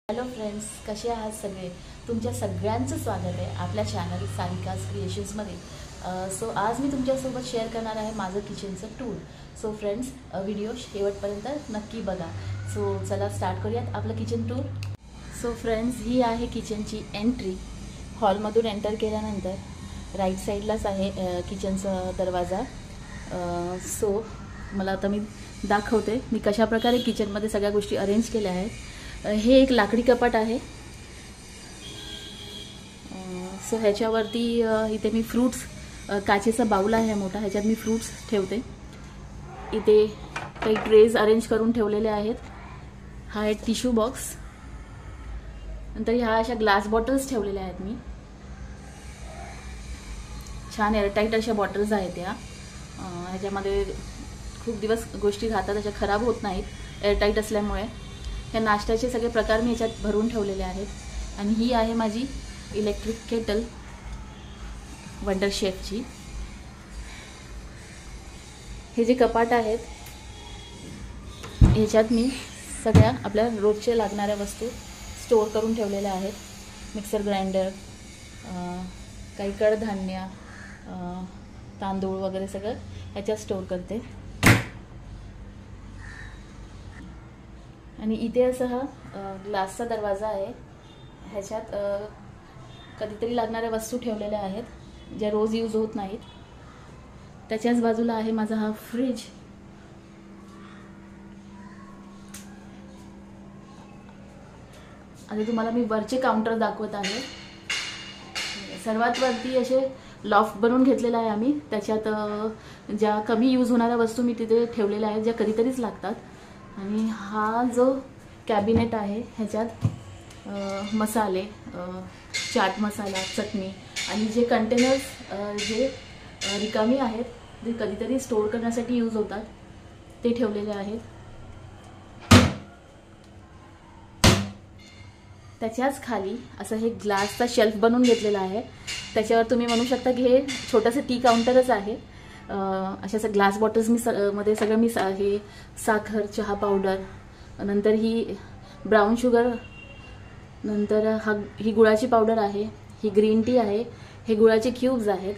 Hello friends, कसे आहात सगळे? तुमच्या सगळ्यांचं स्वागत आहे आपल्या चॅनल सारिकाज क्रिएशन्समध्ये. सो आज मी तुमच्यासोबत शेअर करणार आहे माझं किचनचं टूर. सो फ्रेंड्स, व्हिडिओ शेवटपर्यंत नक्की बघा. सो चला स्टार्ट करूयात आपलं किचन टूर. सो फ्रेंड्स, ही आहे किचनची एंट्री. हॉलमधून एंटर केल्यानंतर राईट साईडलाच आहे किचनचा दरवाजा. सो मला आता मी दाखवते मी कशाप्रकारे किचनमध्ये सगळ्या गोष्टी अरेंज केल्या आहेत. हे एक लाकडी कपाट आहे. सो ह्याच्यावरती इथे मी फ्रूट्स, काचेचा बाउल आहे मोठा, ह्याच्यात मी फ्रूट्स ठेवते. इथे काही ट्रेज अरेंज करून ठेवलेले आहेत. हा आहे टिश्यू बॉक्स. नंतर ह्या अशा ग्लास बॉटल्स ठेवलेल्या आहेत मी. छान एअरटाईट अशा बॉटल्स आहेत या. ह्याच्यामध्ये खूप दिवस गोष्टी राहतात, अशा खराब होत नाहीत एअरटाईट असल्यामुळे. या नाश्त्याचे सगळे प्रकार मी याच्यात भरून ठेवलेले आहेत. आणि ही आहे माझी इलेक्ट्रिक केटल वंडर शेफची. हे जे कपाट आहेत ह्याच्यात मी सगळ्या आपल्या रोजच्या लागणाऱ्या वस्तू स्टोअर करून ठेवलेल्या आहेत. मिक्सर ग्राइंडर, काही कडधान्य, तांदूळ वगैरे सगळं ह्याच्यात स्टोअर करते. आणि इथे असं हा ग्लासचा दरवाजा आहे. ह्याच्यात कधीतरी लागणाऱ्या वस्तू ठेवलेल्या आहेत ज्या रोज यूज होत नाहीत. त्याच्याच बाजूला आहे माझा हा फ्रीज. आता तुम्हाला मी वरचे काउंटर दाखवत आहे. सर्वात वरती असे लॉफ्ट बनवून घेतलेला आहे आम्ही. त्याच्यात ज्या कमी यूज होणाऱ्या वस्तू मी तिथे ठेवलेल्या आहेत ज्या कधीतरीच लागतात. आणि हा जो कॅबिनेट आहे ह्याच्यात मसाले, चाट मसाला, चटणी आणि जे कंटेनर्स जे रिकामी आहेत, जे कधीतरी स्टोअर करण्यासाठी यूज होतात, ते ठेवलेले आहेत. त्याच्याच खाली असं हे ग्लासचा शेल्फ बनवून घेतलेला आहे. त्याच्यावर तुम्ही म्हणू शकता की हे छोटंसं टी काउंटरच आहे. अशा ग्लास बॉटल्स मध्ये सगळं मी हे साखर, चहा पावडर, नंतर ही ब्राऊन शुगर, नंतर ही गुळाची पावडर आहे, ही ग्रीन टी आहे, हे गुळाचे क्यूब्स आहेत.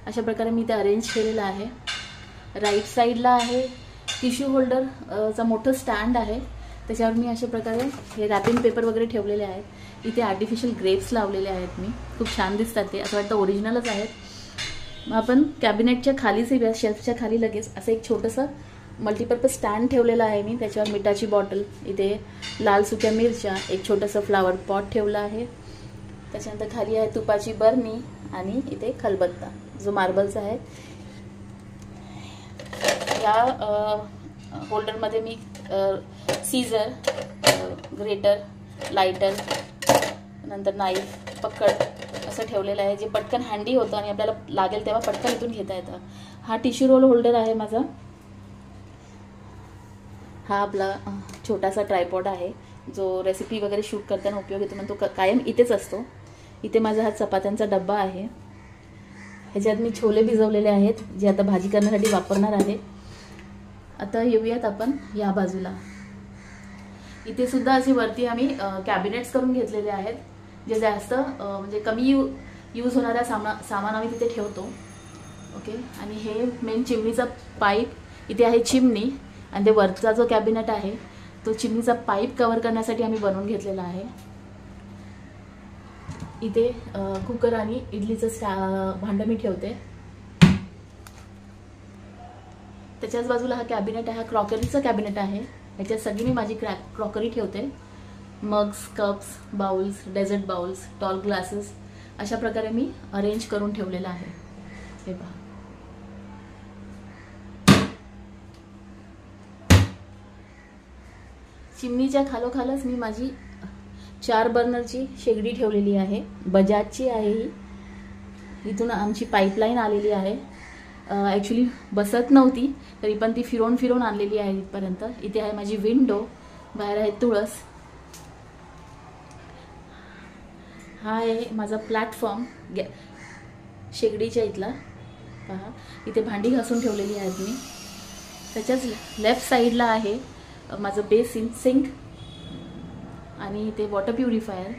अशा प्रकारे मी ते अरेंज केलेलं आहे. राईट साईडला आहे टिश्यू होल्डरचा मोठं स्टँड आहे. त्याच्यावर मी अशा प्रकारे हे रॅपिंग पेपर वगैरे ठेवलेले आहेत. इथे आर्टिफिशियल ग्रेप्स लावलेले आहेत मी. खूप छान दिसतात ते, असं वाटतं ओरिजिनलच आहेत. मग आपण कॅबिनेटच्या खालीच, शेल्फच्या खाली लगेच असं एक छोटंसं मल्टीपर्पज स्टँड ठेवलेलं आहे मी. त्याच्यावर मिठाची बॉटल, इथे लाल सुक्या मिरच्या, एक छोटंसं फ्लावर पॉट ठेवलं आहे. त्याच्यानंतर खाली आहे तुपाची बरणी आणि इथे खलबत्ता जो मार्बलचा आहे. या होल्डरमध्ये मी सीझर, ग्रेटर, लायटर, नंतर नाईफ, पकड असं ठेवलेलं आहे, जे पटकन हँडी होतं आणि आपल्याला लागेल तेव्हा पटकन इथून घेता येतं. हा टिश्यू रोल होल्डर आहे माझा. हा आपला छोटासा ट्रायपॉड आहे जो रेसिपी वगैरे शूट करताना उपयोग येतो, म्हणून तो कायम इथेच असतो. इथे माझा हा चपात्यांचा डब्बा आहे. ह्याच्यात मी छोले भिजवलेले आहेत जे आता भाजी करण्यासाठी वापरणार आहे. आता येऊयात आपण या बाजूला. इथे सुद्धा असे वरती आम्ही कॅबिनेट्स करून घेतलेले आहेत, जे जास्त म्हणजे कमी यूज होणाऱ्या सामान आम्ही तिथे ठेवतो. ओके. आणि हे मेन चिमणीचा पाईप, इथे आहे चिमणी. आणि ते वरचा जो कॅबिनेट आहे तो चिमणीचा पाईप कव्हर करण्यासाठी आम्ही बनवून घेतलेला आहे. इथे कुकर आणि इडलीचं भांडं मी ठेवते. त्याच्याच बाजूला हा कॅबिनेट आहे, हा क्रॉकरीचा कॅबिनेट आहे. ह्याच्यात सगळी मी माझी क्रॉकरी ठेवते. Mugs, cups, bowls, dessert bowls, tall glasses अशा प्रकारे मी अरेंज करून ठेवलेलं आहे. हे पहा. चिमणीच्या खालोखालच मी माझी 4 बर्नरची शेगडी ठेवलेली आहे. बजाजची आहे ही. इथून आमची पाईपलाईन आलेली आहे. ॲक्च्युली बसत नव्हती, तरी पण ती फिरवून आणलेली आहे इथपर्यंत. इथे आहे माझी विंडो, बाहेर आहे तुळस. हा आहे माझा प्लॅटफॉर्म शेगडीच्या इथला. पहा, इथे भांडी घासून ठेवलेली आहेत मी. त्याच्याच लेफ्ट साईडला आहे माझं बेसिन, सिंक आणि इथे वॉटर प्युरिफायर.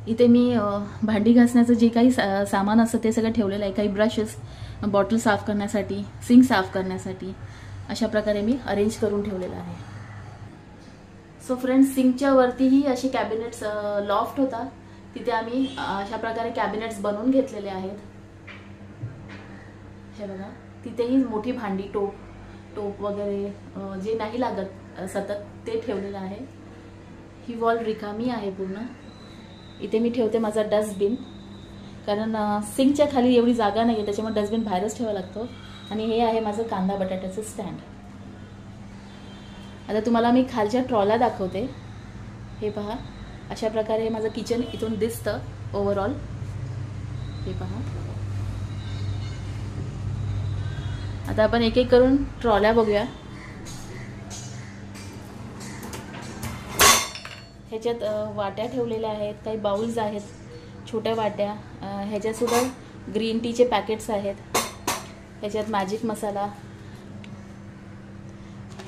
इथे मी भांडी घासण्याचं जे काही सामान असतं ते सगळं ठेवलेलं आहे. काही ब्रशेस, बॉटल साफ करण्यासाठी, सिंक साफ करण्यासाठी अशा प्रकारे मी अरेंज करून ठेवलेलं आहे. सो फ्रेंड्स, सिंकच्या वरतीही असे कॅबिनेट्स, लॉफ्ट होता, तिथे आम्ही अशा प्रकारे कॅबिनेट्स बनवून घेतलेले आहेत. हे बघा, तिथेही मोठी भांडी, टोप वगैरे जे नाही लागत सतत ते ठेवलेलं आहे. ही वॉल रिकामी आहे पूर्ण. इथे मी ठेवते माझा डस्टबिन, कारण सिंकच्या खाली एवढी जागा नाही आहे, त्याच्यामुळे डस्टबिन बाहेरच ठेवावा लागतो. आणि हे आहे माझं कांदा बटाट्याचं स्टँड. आता तुम्हाला मी खालच्या ट्रॉला दाखवते. हे पहा, अशा प्रकारे हे माझं किचन इथून दिसतं ओव्हरऑल. हे पहा. आता आपण एक एक करून ट्रॉल्या बघूया. ह्याच्यात वाट्या ठेवलेल्या आहेत, काही बाउल्स आहेत, छोट्या वाट्या. ह्याच्यात सुद्धा ग्रीन टीचे पॅकेट्स आहेत. ह्याच्यात मॅजिक मसाला.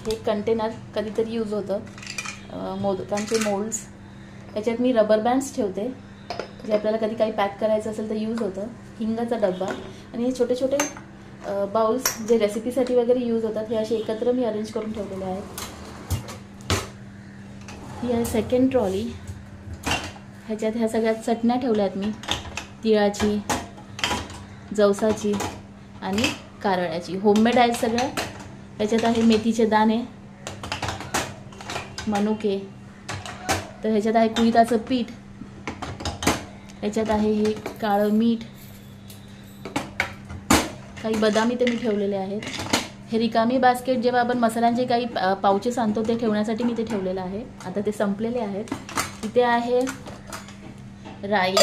हे कंटेनर कधीतरी यूज होतं, मोदकांचे मोल्ड्स. ह्याच्यात मी रबर बँड्स ठेवते, जे आपल्याला कधी काही पॅक करायचं असेल तर यूज होतं. हिंगाचा डब्बा. आणि हे छोटे छोटे बाउल्स जे रेसिपीसाठी वगैरे यूज होतात, हे असे एकत्र मी अरेंज करून ठेवलेले आहेत. ही आहे सेकंड ट्रॉली. ह्याच्यात ह्या सगळ्या चटण्या ठेवल्या आहेत मी, तिळाची, जवसाची आणि कारळ्याची. होममेड आहेत सगळ्या. ह्याच्यात आहे मेथीचे दाणे, मनुके. तर ह्याच्यात आहे कुळिथाचं पीठ. ह्याच्यात आहे हे काळं मीठ. काही बदाम इथे मी ठेवलेले आहेत. हे रिकामी बास्केट, जेव्हा आपण मसाल्यांचे काही पाउचेस आणतो ते ठेवण्यासाठी मी ते ठेवलेलं आहे. आता ते संपलेले आहेत. इथे आहे राई,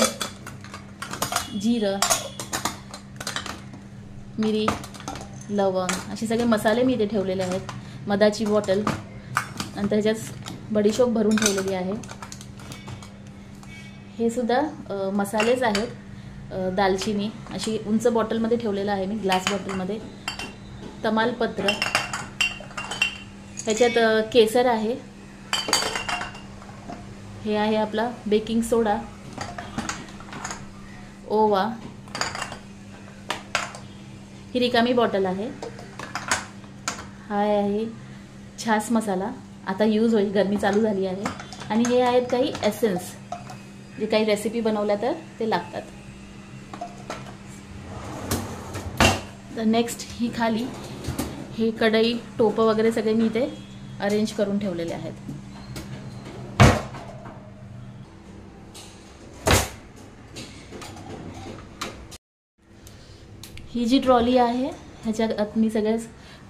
जिरं, मिरी, लवंग असे सगळे मसाले मी इथे ठेवलेले आहेत. मधाची बॉटल. नंतर ह्याच्यात बडीशोप भरून ठेवलेली आहे. हे सुद्धा मसालेच आहेत. दालचिनी अशी उंच बॉटलमध्ये ठेवलेलं आहे मी, ग्लास बॉटलमध्ये. तमालपत्र. ह्याच्यात केसर आहे. हे आहे आपला बेकिंग सोडा, ओवा. ही रिकामी बॉटल आहे. हा आहे छास मसाला, आता यूज होईल, गरमी चालू झाली आहे. आणि हे आहेत काही एसेन्स, जे काही रेसिपी बनवल्या तर ते लागतात. तर नेक्स्ट ही खाली हे कढई, टोपं वगैरे सगळे मी इथे अरेंज करून ठेवलेले आहेत. ही जी ट्रॉली आहे ह्याच्यात मी सगळ्या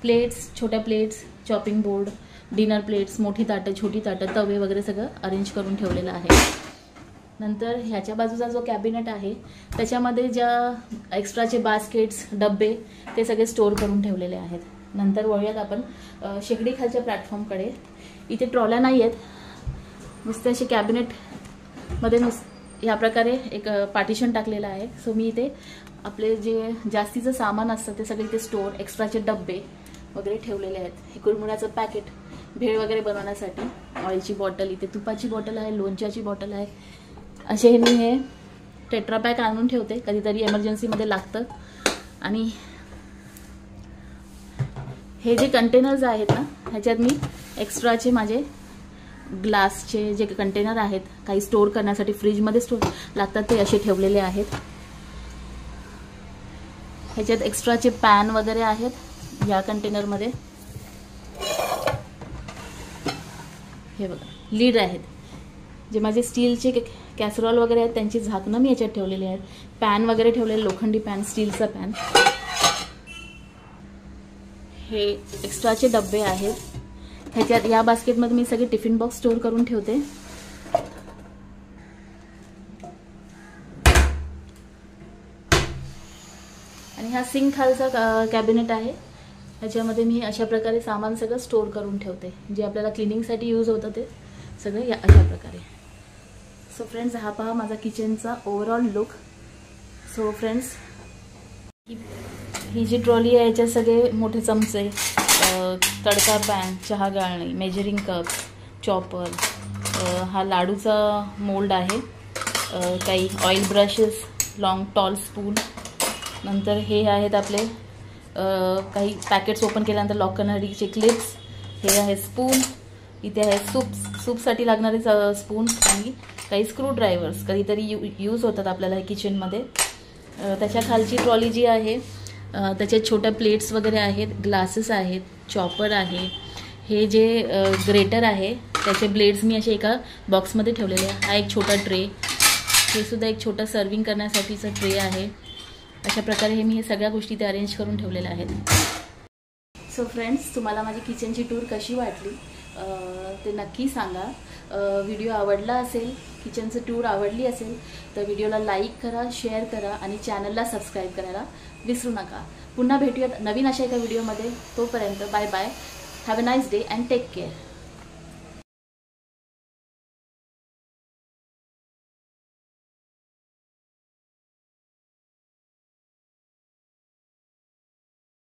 प्लेट्स, छोट्या plates, chopping board, dinner plates, मोठी ताटं, छोटी ताटं, तवे वगैरे सगळं अरेंज करून ठेवलेलं आहे. नंतर ह्याच्या बाजूचा जो कॅबिनेट आहे त्याच्यामध्ये ज्या एक्स्ट्राचे बास्केट्स, डब्बे ते सगळे स्टोअर करून ठेवलेले आहेत. नंतर वळूयात आपण शेगडी खालच्या प्लॅटफॉर्मकडे. इथे ट्रॉल्या नाही आहेत, नुसते असे कॅबिनेटमध्ये ह्या प्रकारे एक पार्टिशन टाकलेलं आहे. सो मी इथे आपले जे जास्तीचं सामान असतं ते सगळे इथे स्टोअर, एक्स्ट्राचे डब्बे वगैरे ठेवलेले आहेत. हे कुरमुण्याचं पॅकेट, भेळ वगैरे बनवण्यासाठी, ऑइलची बॉटल, इथे तुपाची बॉटल आहे, लोणच्याची बॉटल आहे. असे मी हे टेट्रा पॅक आणून ठेवते, कधीतरी एमर्जन्सीमध्ये लागतं. आणि हे जे कंटेनर्स आहेत ना, ह्याच्यात मी एक्स्ट्राचे माझे ग्लासचे जे कंटेनर आहेत, काही स्टोअर करण्यासाठी फ्रीजमध्ये स्टोअर लागतात ते असे ठेवलेले आहेत. ह्याच्यात एक्स्ट्राचे पॅन वगैरे आहेत या कंटेनरमध्ये. हे बघा, लीड आहेत. जे माझे स्टीलचे कॅसरॉल वगैरे आहेत त्यांची झाकणं मी याच्यात ठेवलेली आहेत. पॅन वगैरे ठेवलेले, लोखंडी पॅन, स्टीलचा पॅन. हे एक्स्ट्राचे डब्बे आहेत. ह्याच्यात या बास्केटमध्ये मी सगळे टिफिन बॉक्स स्टोअर करून ठेवते. आणि हा सिंक खालचा कॅबिनेट आहे, ह्याच्यामध्ये मी अशा प्रकारे सामान सगळं स्टोअर करून ठेवते, जे आपल्याला क्लिनिंगसाठी यूज होतं ते सगळं या अशा प्रकारे. सो फ्रेंड्स, हा पहा माझा किचनचा ओव्हरऑल लुक. सो फ्रेंड्स, ही जी ट्रॉली आहे याच्यात सगळे मोठे चमचे, तडका पॅन, चहा गाळणी, मेजरिंग कप, चॉपर, हा लाडूचा मोल्ड आहे, काही oil brushes, long tall spoon, नंतर हे आहेत आपले काही पॅकेट्स ओपन केल्यानंतर लॉक करणारीचे क्लिप्स, हे आहे स्पून, इथे आहे सूपसाठी लागणारे स्पून आणि काही स्क्रू ड्रायव्हर्स कधीतरी यूज होतात आपल्याला किचनमध्ये. त्याच्या खालची ट्रॉली जी आहे त्याच्यात छोट्या प्लेट्स वगैरे आहेत, ग्लासेस आहेत, चॉपर आहे, हे जे ग्रेटर आहे त्याचे ब्लेड्स मी असे एका बॉक्समध्ये ठेवलेले आहे. हा एक छोटा ट्रे, हे सुद्धा एक छोटा सर्विंग करण्यासाठीचा ट्रे आहे. अशा प्रकारे हे मी हे सगळ्या गोष्टी ते अरेंज करून ठेवलेल्या आहेत. सो फ्रेंड्स, तुम्हाला माझी किचनची टूर कशी वाटली ते नक्की सांगा. व्हिडिओ आवडला असेल, किचनचं टूर आवडली असेल तर व्हिडिओला लाईक करा, शेअर करा आणि चॅनलला सबस्क्राईब करायला विसरू नका. पुन्हा भेटूयात नवीन अशा एका व्हिडिओमध्ये. तोपर्यंत bye bye. Have a nice day and take care.